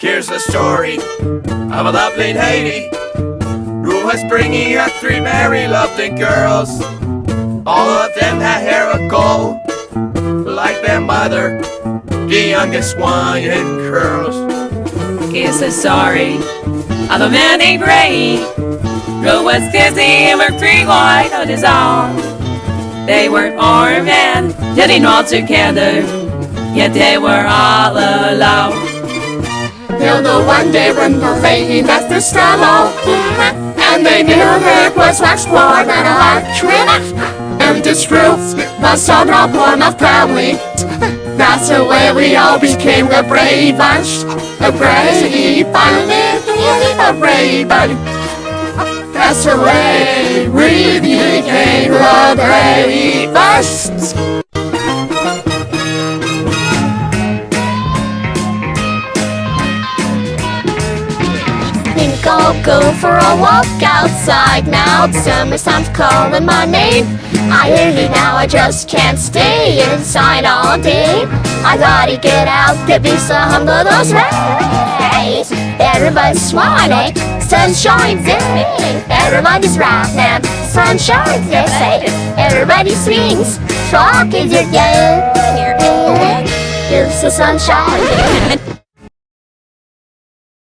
Here's the story of a lovely lady who was bringing up 3 very lovely girls. All of them had hair of gold, like their mother, the youngest one in curls. Here's the story of a man named Brady who was dizzy and worked 3 boys on his own. They weren't armed and didn't all together, yet they were all alone. Till the one day when the lady left the struggle, and they knew it was much more than a hard trip. And this truth was so no form of family. That's the way we all became the Brady Bunch. The Brady Bunch, the Brady Bunch. That's the way we became the Brady Bunch. Think I'll go for a walk outside now. Summertime's calling my name. I hear you now, I just can't stay inside all day. I gotta get out, get me some of those rays. Everybody's smiling, sunshine day. Everybody's right now, sunshine day. Everybody swings, talking your day. Here's the sunshine.